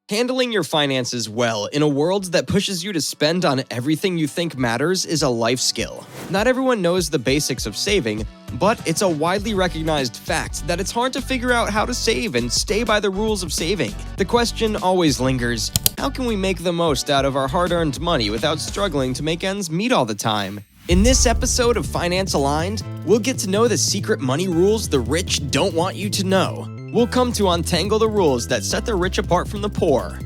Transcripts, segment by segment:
Handling your finances well in a world that pushes you to spend on everything you think matters is a life skill. Not everyone knows the basics of saving, but it's a widely recognized fact that it's hard to figure out how to save and stay by the rules of saving. The question always lingers, how can we make the most out of our hard-earned money without struggling to make ends meet all the time? In this episode of Finance Aligned, we'll get to know the secret money rules the rich don't want you to know. We'll come to untangle the rules that set the rich apart from the poor.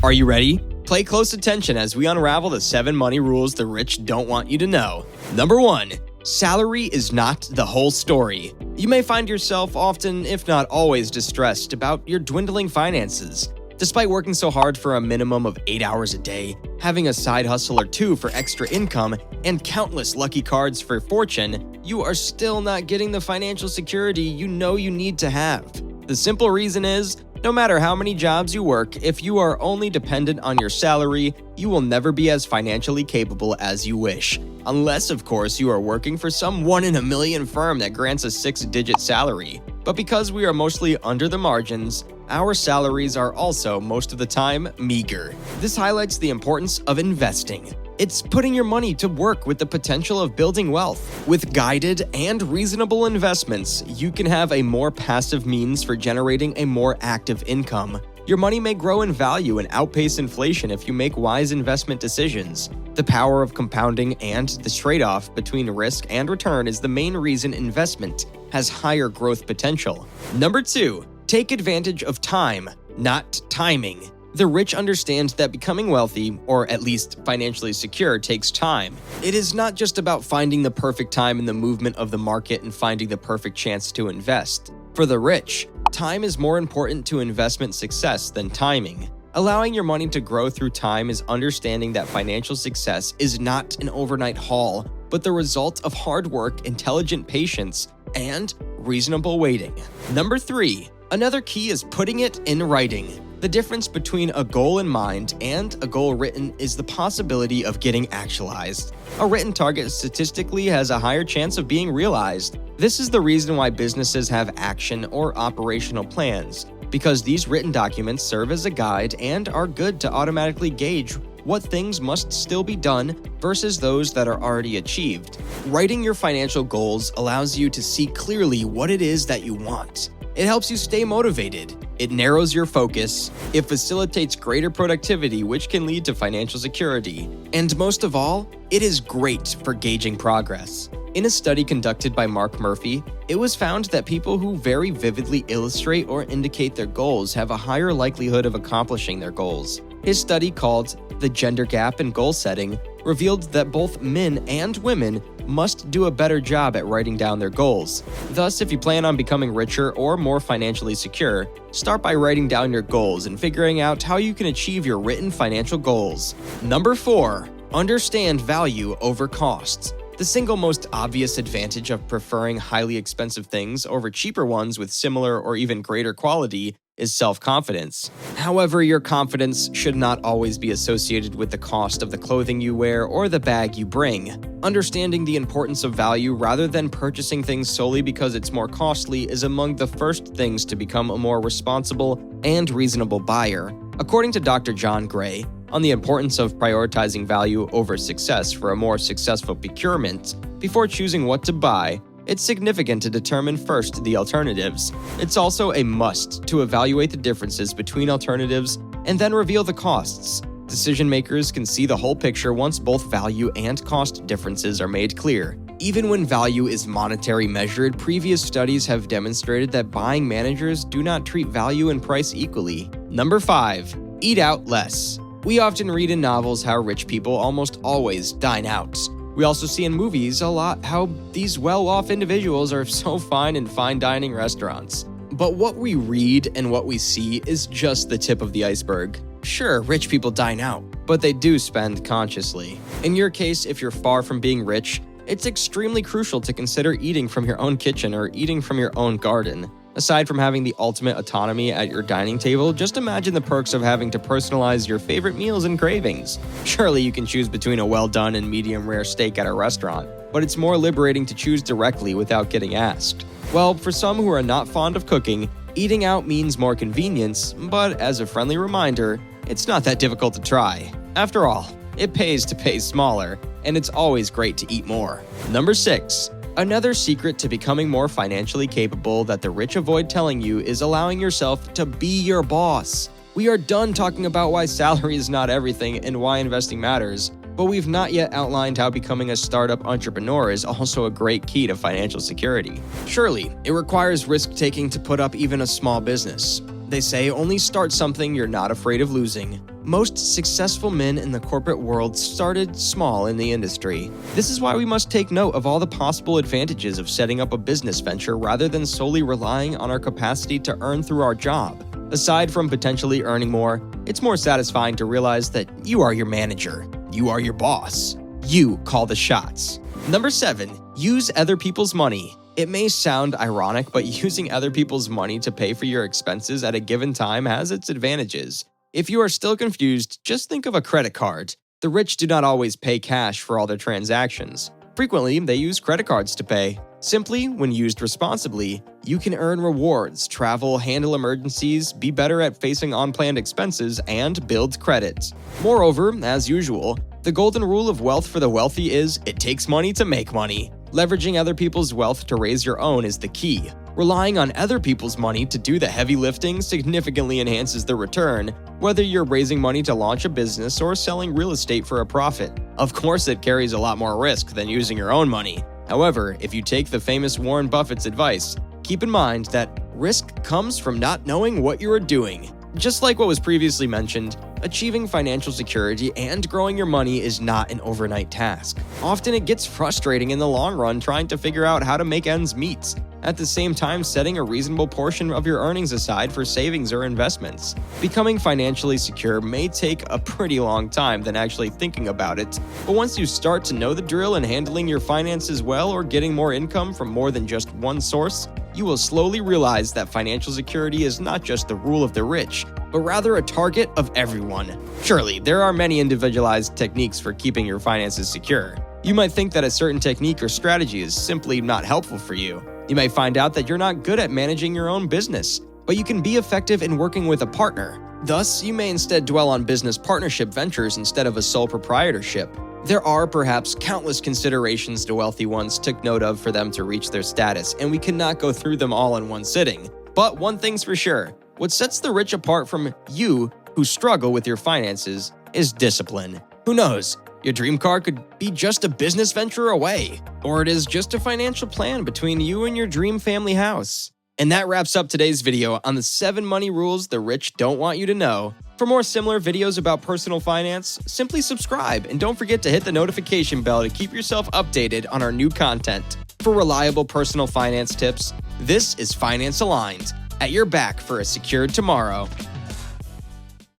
Are you ready? Pay close attention as we unravel the 7 money rules the rich don't want you to know. Number 1. Salary is not the whole story. You may find yourself often, if not always, distressed about your dwindling finances. Despite working so hard for a minimum of 8 hours a day, having a side hustle or two for extra income, and countless lucky cards for fortune, you are still not getting the financial security you know you need to have. The simple reason is, no matter how many jobs you work, if you are only dependent on your salary, you will never be as financially capable as you wish. Unless, of course, you are working for some 1 in a million firm that grants a 6-digit salary. But because we are mostly under the margins, our salaries are also, most of the time, meager. This highlights the importance of investing. It's putting your money to work with the potential of building wealth. With guided and reasonable investments, you can have a more passive means for generating a more active income. Your money may grow in value and outpace inflation if you make wise investment decisions. The power of compounding and the trade-off between risk and return is the main reason investment has higher growth potential. Number 2. Take advantage of time, not timing. The rich understand that becoming wealthy, or at least financially secure, takes time. It is not just about finding the perfect time in the movement of the market and finding the perfect chance to invest. For the rich, time is more important to investment success than timing. Allowing your money to grow through time is understanding that financial success is not an overnight haul, but the result of hard work, intelligent patience, and reasonable waiting. Number 3. Another key is putting it in writing. The difference between a goal in mind and a goal written is the possibility of getting actualized. A written target statistically has a higher chance of being realized. This is the reason why businesses have action or operational plans, because these written documents serve as a guide and are good to automatically gauge what things must still be done versus those that are already achieved. Writing your financial goals allows you to see clearly what it is that you want. It helps you stay motivated. It narrows your focus. It facilitates greater productivity, which can lead to financial security. And most of all, it is great for gauging progress. In a study conducted by Mark Murphy, it was found that people who very vividly illustrate or indicate their goals have a higher likelihood of accomplishing their goals. His study, called The Gender Gap in Goal Setting, revealed that both men and women must do a better job at writing down their goals. Thus, if you plan on becoming richer or more financially secure, start by writing down your goals and figuring out how you can achieve your written financial goals. Number 4. Understand value over costs. The single most obvious advantage of preferring highly expensive things over cheaper ones with similar or even greater quality is self-confidence. However, your confidence should not always be associated with the cost of the clothing you wear or the bag you bring. Understanding the importance of value rather than purchasing things solely because it's more costly is among the first things to become a more responsible and reasonable buyer. According to Dr. John Gray, on the importance of prioritizing value over success for a more successful procurement, before choosing what to buy, it's significant to determine first the alternatives. It's also a must to evaluate the differences between alternatives and then reveal the costs. Decision makers can see the whole picture once both value and cost differences are made clear. Even when value is monetary measured, previous studies have demonstrated that buying managers do not treat value and price equally. Number 5. Eat out less. We often read in novels how rich people almost always dine out. We also see in movies a lot how these well-off individuals are so fine in fine dining restaurants. But what we read and what we see is just the tip of the iceberg. Sure, rich people dine out, but they do spend consciously. In your case, if you're far from being rich, it's extremely crucial to consider eating from your own kitchen or eating from your own garden. Aside from having the ultimate autonomy at your dining table, just imagine the perks of having to personalize your favorite meals and cravings. Surely you can choose between a well-done and medium-rare steak at a restaurant, but it's more liberating to choose directly without getting asked. Well, for some who are not fond of cooking, Eating out means more convenience, but as a friendly reminder, it's not that difficult to try. After all, it pays to pay smaller, and it's always great to eat more. Number 6. Another secret to becoming more financially capable that the rich avoid telling you is allowing yourself to be your boss. We are done talking about why salary is not everything and why investing matters, but we've not yet outlined how becoming a startup entrepreneur is also a great key to financial security. Surely, it requires risk-taking to put up even a small business. They say only start something you're not afraid of losing. Most successful men in the corporate world started small in the industry. This is why we must take note of all the possible advantages of setting up a business venture rather than solely relying on our capacity to earn through our job. Aside from potentially earning more, it's more satisfying to realize that you are your manager. You are your boss. You call the shots. Number 7. Use other people's money. It may sound ironic, but using other people's money to pay for your expenses at a given time has its advantages. If you are still confused, just think of a credit card. The rich do not always pay cash for all their transactions. Frequently, they use credit cards to pay. Simply, when used responsibly, you can earn rewards, travel, handle emergencies, be better at facing unplanned expenses, and build credit. Moreover, as usual, the golden rule of wealth for the wealthy is it takes money to make money. Leveraging other people's wealth to raise your own is the key. Relying on other people's money to do the heavy lifting significantly enhances the return, whether you're raising money to launch a business or selling real estate for a profit. Of course, it carries a lot more risk than using your own money. However, if you take the famous Warren Buffett's advice, keep in mind that risk comes from not knowing what you are doing. Just like what was previously mentioned, achieving financial security and growing your money is not an overnight task. Often it gets frustrating in the long run trying to figure out how to make ends meet. At the same time, setting a reasonable portion of your earnings aside for savings or investments. Becoming financially secure may take a pretty long time than actually thinking about it, but once you start to know the drill in handling your finances well or getting more income from more than just one source, you will slowly realize that financial security is not just the rule of the rich, but rather a target of everyone. Surely, there are many individualized techniques for keeping your finances secure. You might think that a certain technique or strategy is simply not helpful for you. You may find out that you're not good at managing your own business, but you can be effective in working with a partner. Thus, you may instead dwell on business partnership ventures instead of a sole proprietorship. There are perhaps countless considerations the wealthy ones took note of for them to reach their status, and we cannot go through them all in one sitting. But one thing's for sure, what sets the rich apart from you who struggle with your finances is discipline. Who knows? Your dream car could be just a business venture away, or it is just a financial plan between you and your dream family house. And that wraps up today's video on the 7 money rules the rich don't want you to know. For more similar videos about personal finance, simply subscribe and don't forget to hit the notification bell to keep yourself updated on our new content. For reliable personal finance tips, this is Finance Aligned, at your back for a secured tomorrow.